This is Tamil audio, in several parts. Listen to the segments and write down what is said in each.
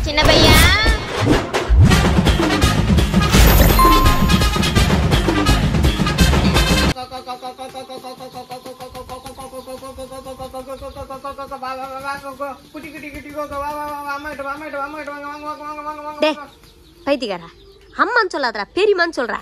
சின்ன பையா. பைத்தியக்காரா, அம்மான்னு சொல்லாதடா, பெரியமான்னு சொல்ற.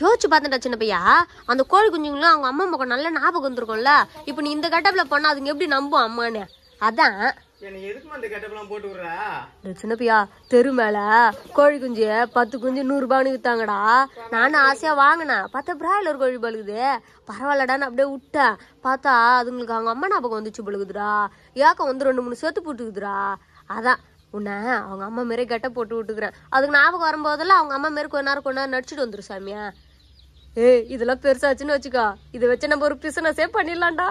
யோசிச்சு பாத்துட்டா சின்ன பையா, அந்த கோழி குஞ்சுங்களும் அவங்க அம்மா பக்கம் நல்ல ஞாபகம் வந்துருக்கும்ல. இப்ப நீ இந்த கட்டப்ல பண்ணா அதுங்க எப்படி நம்பும் அம்மான்னு? அதான் சின்ன பையா, தெரு மேல கோழி குஞ்சு 10 குஞ்சு 100 ரூபான்னு வித்தாங்கடா. நானும் ஆசையா வாங்கினேன். பார்த்தா பிராய்லர் கோழி பழுகுது. பரவாயில்லடான்னு அப்படியே விட்டேன். பார்த்தா அதுங்களுக்கு அவங்க அம்மா ஞாபகம் வந்துச்சு பழுகுதுடா. ஏக்கம் வந்து 2-3 சேர்த்து போட்டுக்குதுடா. அதான் உன்னை அவங்க அம்மா மாரி கெட்ட போட்டு விட்டுக்கிறேன். அதுக்கு ஞாபகம் வரும்போதெல்லாம் அவங்க அம்மா மாரி கொஞ்ச நேரம் நடிச்சுட்டு வந்துரு சாமியா. இதெல்லாம் பெருசாச்சுன்னு வச்சுக்கோ, இதை வச்சு நம்ம ஒரு பிசினஸே பண்ணிடலாம்டா.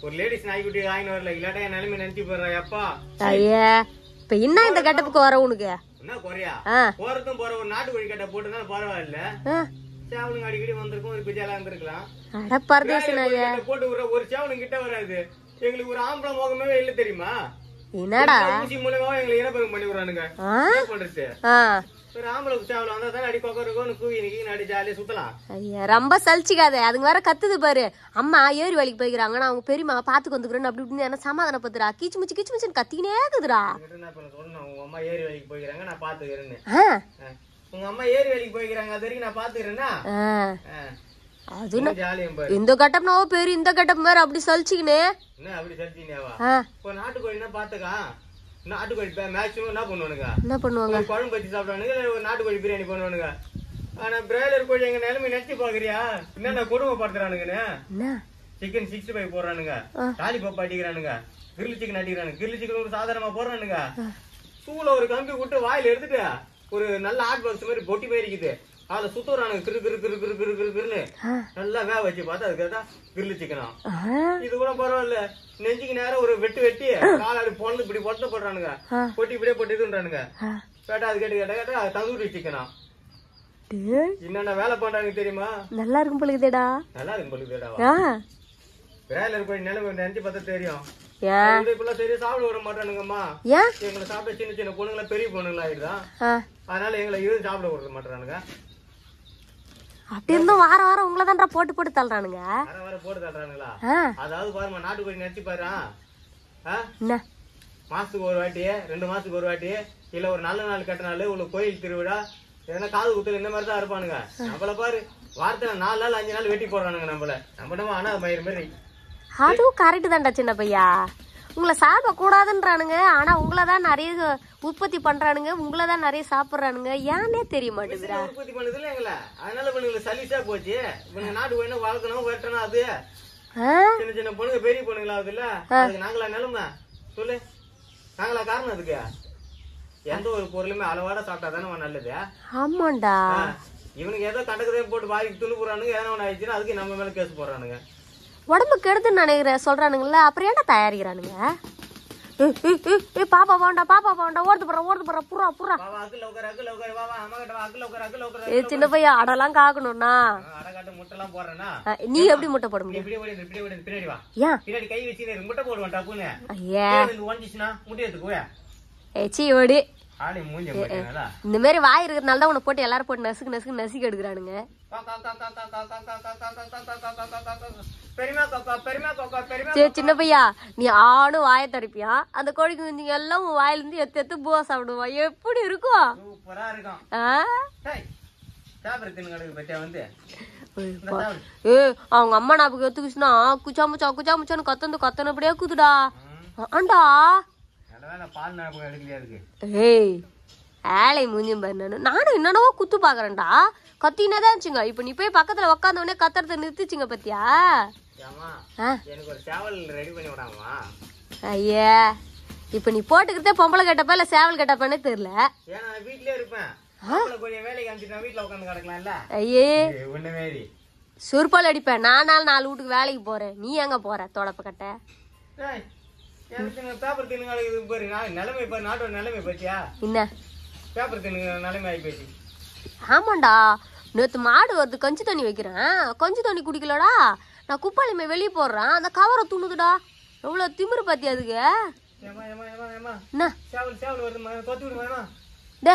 ஒரு லேடிஸ் நாய்க்குட்டி வாங்கி வரல, இல்லாட்டா என் நிலைமை நினைச்சு போடுறாப்பா. ஐயா, இப்ப என்ன இந்த கட்டப்புக்கு வர உனக்கு என்ன குறையா? போறதும் போற ஒரு நாட்டு கோழி கட்ட போட்டுனா பரவாயில்ல. சேவலுங்க அடிக்கடி வந்திருக்கும், ஒரு குஜாலா இருந்திருக்கலாம். போட்டு விடுற ஒரு சேவலுங்க கிட்ட வராது. எங்களுக்கு ஒரு ஆம்பளை முகமே இல்ல தெரியுமா? என்னடா ஊசி மூலமா எங்களுக்கு இனப்பெருக்கம் பண்ணி விடுறானுங்க. பண்றது ரொம்ப சலிச்சிக்காத. அதுங்க வேற கத்துது பாரு. அம்மா ஏரி வேலைக்கு போய்க்கிறாங்க, அவங்க பெரியமா பாத்துக்கு வந்துக்கிறேன்னு அப்படி இப்படின்னு சமாதான பத்துறா. கிச்சு முச்சு கத்தினே இருக்குதுடா. அம்மா ஏரி வேலைக்கு போய்க்கிறாங்க, நான் பாத்துக்கிறேன்னு. உங்க அம்மா ஏரி வேலைக்கு போய்க்கிறாங்க, அது வரைக்கும் நான் பாத்துக்கிறேன்னா அது இந்த கட்டம் பேரு இந்த கட்டம் வேற அப்படி சலிச்சுக்கினே. அப்படி சலிச்சினேவா? நாட்டுக்கோழினா பாத்துக்கா. நாட்டுக்கோழி மேக்ஸிமம் என்ன பண்ணுவாங்க? குழம்பு வச்சு சாப்பிடுவானுங்க, ஒரு நாட்டுக்கோழி பிரியாணி பண்ணுவானுங்க. ஆனா பிராய்லர் கோழி எங்க நிலைமை நினைச்சு பாக்குறியா? என்னென்ன குடும்பப்படுத்துறானுங்கன்னு. சிக்கன் 65 போடுறானுங்க, லாலிபாப் அடிக்கிறானுங்க, கிரில் சிக்கன் அடிக்கிறானுங்க. கிரில் சிக்கன் சாதாரணமா போடுறானுங்க. சூள ஒரு கம்பி விட்டு வாயில எடுத்துட்டு ஒரு நல்ல ஹாட் பாக்ஸ் மாதிரி பொட்டி மாதிரி இருக்குது, அதுல சுத்துறானுங்க. கிரு கிரு கிரு கிரு கிரு கிரு கிருன்னு நல்லா வேக வச்சு பார்த்தா அதுக்கு கிரில் சிக்கனா. இது கூட பரவாயில்ல, நெஞ்சுக்கு நேரம் ஒரு வெட்டி காலாடி பொண்ணு இப்படி பொட்ட போடுறானுங்க, பொட்டி இப்படியே போட்டுன்றானுங்க. கேட்டா அது கேட்டா தந்தூரி சிக்கனா. என்னென்ன வேலை பண்றாங்க தெரியுமா? நல்லா இருக்கும் பொழுதுடா. நல்லா இருக்கும் பொழுதுடா. வேலை போய் நிலைமை நினைச்சு பார்த்தா தெரியும். சரியா சாப்பிட விட மாட்டானுங்கம்மா. எங்களை சாப்பிட சின்ன சின்ன பொண்ணுங்களா பெரிய பொண்ணுங்களா ஆயிடுதான். அதனால எங்களை இது சாப்பிட விட மாட்டானுங்க. அப்படி இருந்தும் வார வாரம் உங்களை தான்டா போட்டு தள்ளுறானுங்க. வாரம் போட்டு தள்ளுறானுங்களா? அதாவது பாருமா, நாட்டுக்கோழி நினைச்சு பாரு. மாசத்துக்கு ஒரு வாட்டி, 2 மாசத்துக்கு ஒரு வாட்டி, இல்ல ஒரு நல்ல நாள் கட்ட நாள், உங்களுக்கு கோயில் திருவிழா, எதனா காது குத்துல இந்த மாதிரி தான் இருப்பானுங்க. நம்மள பாரு, வாரத்துல 4 நாள் 5 நாள் வெட்டி போடுறானுங்க. நம்மள ஆனா மயிறு மாதிரி. அதுவும் கரெக்ட் தான்டா சின்ன பையா. உங்களை சாப்பிட கூடாதுன்றானுங்க, ஆனா உங்களதான் நிறைய உற்பத்தி பண்றானுங்க, உங்களதான் நிறைய சாப்பிடுறானுங்க. ஏன்னே தெரிய மாட்டேங்குதுடா. உற்பத்தி பண்ணதுல எங்களை அதனால பண்ணுங்க சலிசா போச்சு. இவங்க நாட்டு கோயில வளர்க்கணும் வெட்டணும். அது சின்ன சின்ன பொண்ணுங்க பெரிய பொண்ணுங்களா ஆகுதுல்ல, அதுக்கு நாங்களா நிலைமை சொல்லு? நாங்களா காரணம்? அதுக்கு எந்த ஒரு பொருளுமே அளவாட சாப்பிட்டா தானே நல்லது. ஆமாண்டா. இவனுக்கு ஏதோ கண்டக்கதே போட்டு வாய்க்கு துணு போறானுங்க, ஏன்னா ஒண்ணு ஆயிடுச்சுன்னா அதுக்கு நம்ம மேல கேஸ் போடுறானுங்க. உடம்பு கெடுதுன்னு நினைக்கிறேன் சொல்றானுங்கல்ல, அப்புறம் ஏன்டா தயாரிக்கிறானுங்க? பாப்பா போண்டா ஓடுது போற புறா. சின்ன பையா அடெல்லாம் காக்கணும்னா நீ எப்படி முட்டை போட முடியும்? கை வச்சு முட்டை போடுவான் டப்புன்னு. ஏச்சி ஓடி இந்த மாதிரி வாய் இருக்கிறதுனால தான் உன்னை போட்டு எல்லாரும் போட்டு நசுக்கு எடுக்கிறானுங்க. சின்ன பையா, நீ ஆணும் வாய தடுப்பியா? அந்த கோழி குஞ்சுங்க எல்லாம் உன் வாயில இருந்து எடுத்து பூவா சாப்பிடுவா. எப்படி இருக்கும்? அவங்க அம்மா ஞாபகம் எடுத்துக்குச்சுன்னா குச்சாமுச்சான்னு கத்தனபடியா குதுடா. ஆண்டா ஏழை மூஞ்சும் பாரு. நானும் என்னென்னவோ குத்து பாக்குறேன்டா. கத்தினேதான் இருந்துச்சுங்க. இப்ப நீ போய் பக்கத்துல உக்காந்த உடனே கத்துறத நிறுத்திச்சுங்க பத்தியா? ஐயா, இப்ப நீ போட்டுக்கிறதே பொம்பளை கேட்டப்ப இல்ல சேவல் கேட்டப்பன்னு தெரியல. வீட்லயே இருப்பேன். ஐயே, சுருப்பால் அடிப்பேன். நானால 4 வீட்டுக்கு வேலைக்கு போறேன். நீ எங்க போற தொடப்ப கட்ட? ஆமாண்டா, நேத்து மாடு வருது, கஞ்சி தண்ணி வைக்கிறேன். கஞ்சி தண்ணி குடிக்கலடா, நான் குப்பாளிமே வெளியே போடுறேன். அந்த கவரை துணுதுடா. எவ்வளவு திமிரு பாத்தி அதுக்கு. என்ன டே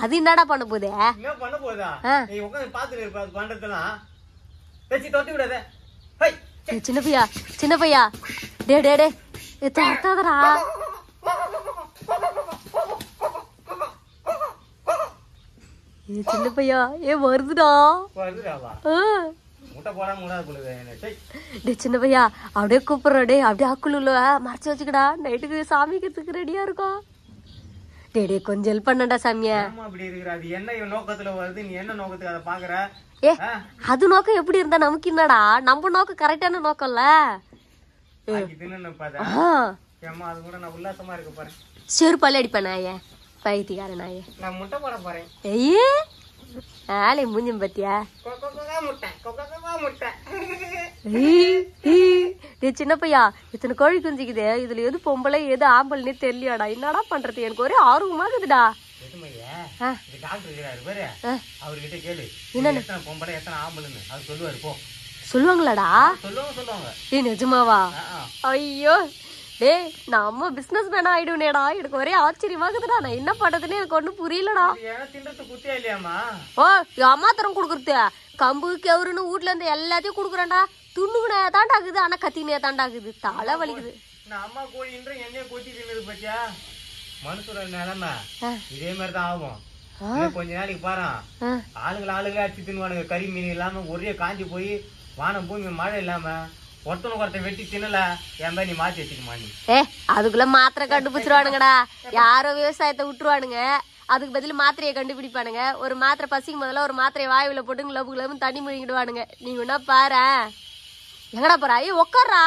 அது என்னடா பண்ண போதே? என்ன பண்ண போதா? நீ உட்காந்து பாத்துட்டு இருப்ப அது பண்றதெல்லாம். வெச்சி தொட்டி விடாத. ஹை சின்ன பையா டே டே டே தொட்டாதடா. சின்ன பையா வருதுடா. சின்ன பையா அப்படியே கூப்பிடுற. டே அப்படியே அக்குள்ள மறைச்சு வச்சுக்கடா, நைட்டுக்கு சாமிக்கிறதுக்கு ரெடியா இருக்கும். டே கொஞ்சம் ஹெல்ப் பண்ணடா சாமியா. அது நோக்கம் எப்படி இருந்தா நமக்கு என்னடா? நம்ம நோக்கம் கரெக்டான நோக்கம்ல. செருப்பால அடிப்ப நாயே, பைத்தியக்கார நாயே. நான் முட்டை போட போறேன். ஐயே ஆளை மூஞ்சும் பத்தியா? சின்ன பையா இத்தனை கோழி குஞ்சிக்குது, இதுல எது பொம்பளை எது ஆம்பளைன்னு தெரியலையாடா. என்னடா பண்றது? எனக்கு ஒரே ஆர்வமா இருக்குதுடா. சொல்லுவாங்களாடா? நிஜமாவா? ஐயோ டேய் நம்ம பிசினஸ் மேனா ஆயிடுவேடா. எனக்கு ஒரே ஆச்சரியமாகுதுடா. நான் என்ன பண்றதுன்னு எனக்கு ஒண்ணும் புரியலடா. ஓ அம்மா தரம் குடுக்குறது கம்பு கெவுருன்னு வீட்டுல இருந்து எல்லாத்தையும் குடுக்குறேன்டா. துண்ணுக்குனே தாண்டாக்குது, ஆனா கத்தினே தாண்டாக்குது. தலை வலிக்குது. மனுஷோட நிலைமை இதே மாதிரிதான் ஆகும். கொஞ்ச நாளைக்கு பாரு ஆளுங்களே அடிச்சு தின்னுவானுங்க. கறி மீன் இல்லாம ஒரே காஞ்சி போய் வானம் பூமி மழை இல்லாம ஒருத்தனுக்கு ஒருத்த வெட்டி தின்னல. என் நீ மாத்தி வச்சுக்குமா? நீ அதுக்குள்ள மாத்திரை கண்டுபிடிச்சிருவானுங்கடா. யாரோ விவசாயத்தை விட்டுருவானுங்க, அதுக்கு பதில் மாத்திரையை கண்டுபிடிப்பானுங்க. ஒரு மாத்திரை பசிக்கு முதல்ல ஒரு மாத்திரையை வாயுல போட்டு கிளப்பு கிளப்பு தண்ணி முழுங்கிடுவானுங்க. நீங்க என்ன பாரு எங்கடா போறா? ஐயோ உக்காரா.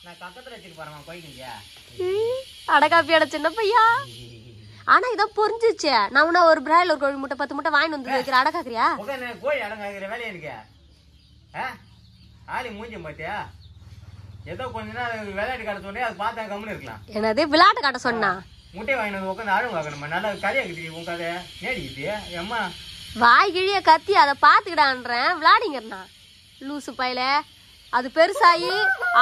நான் பக்கத்துல வச்சுட்டு போறேன் போய்க்கிங்க. அடகாப்பியோட சின்ன பையா. ஆனா இதான் புரிஞ்சிச்சு. நான் உன்ன ஒரு பிராய்லர் கோழி முட்டை 10 முட்டை வாங்கி வந்து வைக்கிற. அடகாக்குறியா? கோழி அடங்காக்குற வேலையா இருக்கு. ஆளி மூஞ்சி பாத்தியா? ஏதோ கொஞ்ச நேரம் விளையாட்டு காட்ட சொன்னே, அது பார்த்தா கம்முன்னு இருக்கலாம். என்னது விளையாட்டு காட்ட சொன்னா? முட்டை வாங்கி வந்து உட்காந்து அழகு வாக்கணுமா? நல்லா கதையா கிட்டி உன் கதை நேடிக்கிட்டு அம்மா வாய் கிழிய கத்தி அதை பாத்துக்கிடான்றேன். விளையாடிங்கண்ணா லூசு பையில. அது பெருசாயி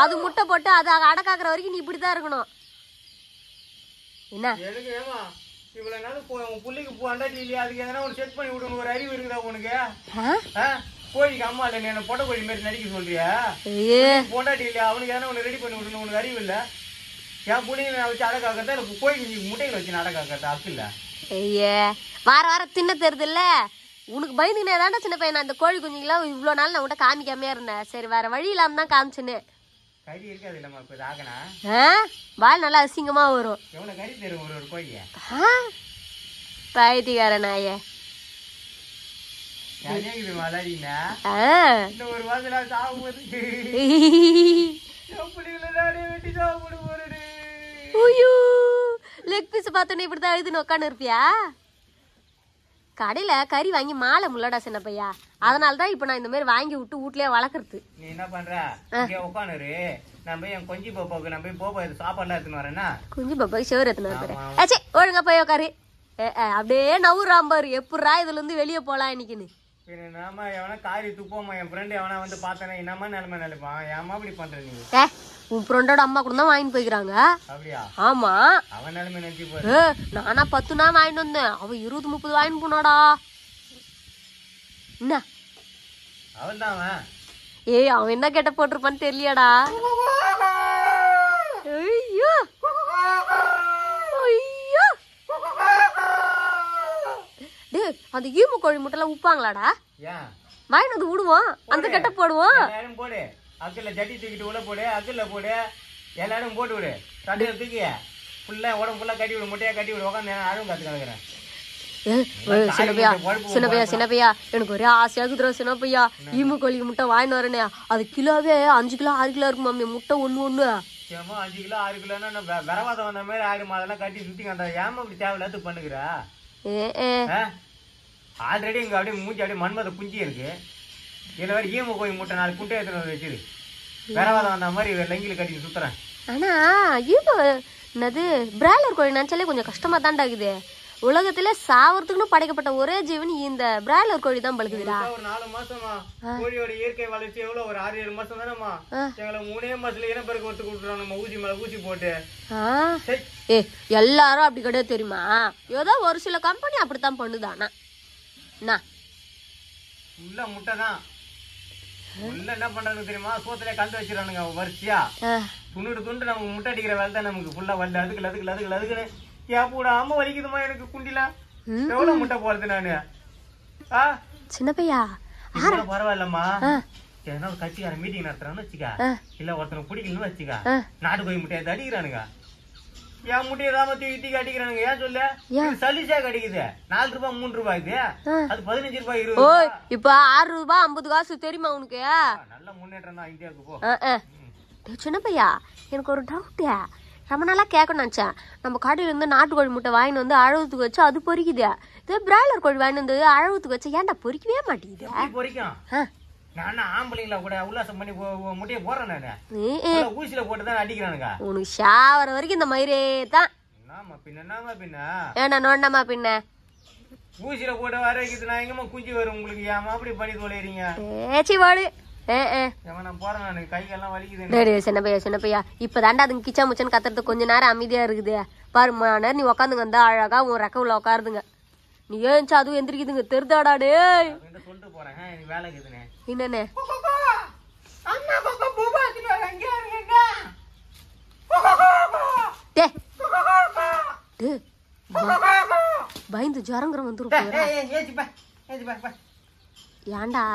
அது முட்டை போட்டு அது அடக்காக்குற வரைக்கும் நீ இப்படிதான் இருக்கணும். என்ன எனக்கு ஏமா இவ்வளவு நாள் புள்ளிக்கு அண்டாட்டி இல்லையா? அதுக்கு எதனா ஒரு செக் பண்ணி விடணும். ஒரு அறிவு இருக்குதா உனக்கு? கோழிக்கு அம்மா இல்ல, நீ என்ன பொட்டை கோழி மாதிரி நடிக்க சொல்றியா? பொண்டாட்டி இல்லையா? அவனுக்கு எதனா ஒண்ணு ரெடி பண்ணி விடணும். உனக்கு அறிவு இல்ல? என் புள்ளிங்க வச்சு அடக்காக்கிறதா இல்ல கோழிக்கு முட்டைகளை வச்சு அடக்காக்கிறதா? அக்கு இல்ல. ஐயே வார வாரம் தின்ன தெரியுது இல்ல உனக்கு? பயந்துனே தாண்டா சின்ன பையன். அந்த கோழி குஞ்சுங்களாம் இவ்வளவு நாள் நான் உன்ட்ட காமிக்காமையா இருந்தேன். சரி வேற வழி இல்லாம தான் காமிச்சுன்னு. கறி இருக்காது இல்லம்மா இப்ப ஆகனா? வால் நல்லா அசிங்கமா வரும். எவ்வளவு கறி தரும் ஒரு கோழிய? பைத்தியக்கார நாயே. ஒரு வாசல சாப்பிடுவது லெக் பீஸ் பார்த்தோன்னே இப்படிதான் எழுதுன்னு உட்காந்து இருப்பியா? கடையில கறி வாங்கி மாலை முள்ளடா சின்ன பையா. அதனாலதான் இப்ப நான் இந்த மாதிரி வாங்கி விட்டு வீட்லயே வளர்க்கறது. நீ என்ன பண்ற? உட்காந்துரு. நம்ம என் கொஞ்சி பாப்பாவுக்கு நம்ம போப்பா சாப்பாடுலாம் எடுத்துன்னு வரேன்னா குஞ்சு பாப்பாக்கு செவரு எடுத்துன்னு வரேன். ஒழுங்கா போய் உட்காரு. அப்படியே நவுறாம்பாரு. எப்படா இதுல இருந்து வெளியே போலாம் இன்னைக்குன்னு. நாம எவனா காரி துப்போமா? என் ஃப்ரெண்ட் எவனா வந்து பார்த்தேன்னா என்னமா நிலைமை நினைப்பான். ஏமா அப்படி பண்ற நீ? உன் ஃப்ரெண்டோட அம்மா கூட தான் வாங்கிட்டு போய்க்கிறாங்க. அப்படியா? ஆமா. அவன் நிலைமை நினைச்சு போற. நானா 10 நாள் வாங்கிட்டு வந்தேன். அவன் 20-30 வாங்கிட்டு போனாடா. என்ன அவன் தான் அவன். அவன் என்ன கெட்ட போட்டிருப்பான்னு தெரியலடா. ஐயோ ஐயோ டே அந்த ஈமு கோழி முட்டைலாம் உப்பாங்களாடா? வாங்கிட்டு வந்து விடுவோம். அந்த கெட்ட போடுவோம். போடு அக்கல்ல ஜட்டி தூக்கிட்டு உள்ள போடு. அக்கல்ல போடு. எல்லாரும் போட்டு விடு. தண்ணியில தூக்கி ஃபுல்லா உடம்பு ஃபுல்லா கட்டி விடு. முட்டையா கட்டி விடு. உட்காந்து அழுவும் காத்து கிடக்குறேன். சின்னப்பையா எனக்கு ஒரே ஆசையா இருக்குதுரா சின்னப்பையா. ஈமு கோழிக்கு முட்டை வாங்கிட்டு வரேனே, அது கிலோவே 5 கிலோ 6 கிலோ இருக்கு மாமி. முட்டை ஒண்ணு 5 கிலோ 6 கிலோன்னா விரவாதம் வந்த மாதிரி ஆயிடுமா? அதெல்லாம் கட்டி சுத்தி அந்த ஏமா அப்படி தேவையில்லாத பண்ணுகிற? ஆல்ரெடி இங்க அப்படியே மூஞ்சி அப்படியே மண்மத குஞ்சி இருக்கு. இதுல வேற ஈமு கோழி முட்டை 4 குட்டை எடுத்துட்டு வச்சிரு. விரவாதம் வந்த மாதிரி லெங்கில கட்டி சுத்துறேன். ஆனா ஈமு என்னது பிராய்லர் கோழி நினைச்சாலே கொஞ்சம் கஷ்டமா தான்டா இருக்குது. உலகத்துல சாவறதுக்குன்னு படைக்கப்பட்ட ஒரே ஜீவன் இந்த பிராய்லர் கோழி தான் பழுகுதுடா. ஒரு 4 மாசமா கோழியோட இயற்கை வளர்ச்சி எவ்வளவு ஒரு 6-7 மாசம் தானேமா. எங்களை 3 மாசத்துல இனப்பெருக்க ஒத்து கொடுத்துறோம் நம்ம ஊசி மேல ஊசி போட்டு. ஏ எல்லாரும் அப்படி கிடையாது தெரியுமா? ஏதோ ஒரு சில கம்பெனி அப்படித்தான் பண்ணுதானா. உள்ள முட்டை தான் உள்ள என்ன பண்றாங்க தெரியுமா? சோத்துல கண்டு வச்சிடறானுங்க வரிசையா. துண்டு நமக்கு முட்டை அடிக்கிற வேலை தான் நமக்கு ஃபுல்லா வரல. அதுக்குன்னு ஏப்பூடாம வலிக்குதுமா எனக்கு குண்டிலாம். எவ்வளவு முட்டை போறது நானு? சின்ன பையா பரவாயில்லம்மா. ஏன்னா கட்சிக்கார மீட்டிங் நடத்துறான்னு வச்சுக்கா, இல்ல ஒருத்தனை பிடிக்கலன்னு வச்சுக்கா, நாட்டுக்கோழி முட்டையை அடிக்கிறானுங்க. என் முட்டையை தான் தூக்கி அடிக்கிறானுங்க. ஏன் சொல்ல சலிசா கிடைக்குது. 4 ரூபாய் 3 ரூபாய் இது, அது 15 ரூபாய் 20 ரூபாய். இப்ப 6 ரூபாய் 50 காசு தெரியுமா உனக்கு? நல்ல முன்னேற்றம் தான் இந்தியாவுக்கு. போ சின்ன பையா, எனக்கு ஒரு டவுட். ரொம்ப நாளா கேட்கணும் நினைச்சேன். நம்ம கடையில இருந்து நாட்டுக்கோழி முட்டை வாங்கிட்டு வந்து அழகுத்துக்கு வச்சு அது பொறிக்குது. இது பிராய்லர் கோழி வாங்கிட்டு வந்து அழகுத்துக்கு வச்சு ஏன்டா பொறிக்கவே மாட்டேங்குது? பொறிக்கும். நானும் ஆம்பளைங்கள கூட உல்லாசம் பண்ணி முட்டையை போடுறேன் நானு. ஊசியில போட்டுதான் அடிக்கிறானுங்க. உனக்கு ஷாவர வரைக்கும் இந்த மயிரே தான். பின்ன ஏன்னா நோண்டாமா பின்ன ஊசியில போட்டு வர வைக்கிறது. நான் எங்கம்மா குஞ்சு வரும் உங்களுக்கு? ஏமா அப்படி பண்ணி தொலைறீங்க? ஏச்சி வாடு. நான் போறேன் நானு. கைகெல்லாம் வலிக்குது. சின்ன பையா இப்பதாண்டா அதுங்க கிச்சா முச்சன்னு கத்துறது கொஞ்ச நேரம் அமைதியா இருக்குது பாரு. நேரம் நீ உக்காந்துங்க வந்தா அழகா உன் ரெக்க உள்ள உட்காருதுங்க. நீ ஏன்ச்சா அதுவும் எந்திரிக்குதுங்க தெரிதாடா. டே சொல்லிட்டு போறேன் வேலை இருக்குதுன்னு. என்னன்னு பயந்து ஜரங்குற வந்துரும். ஏன்டா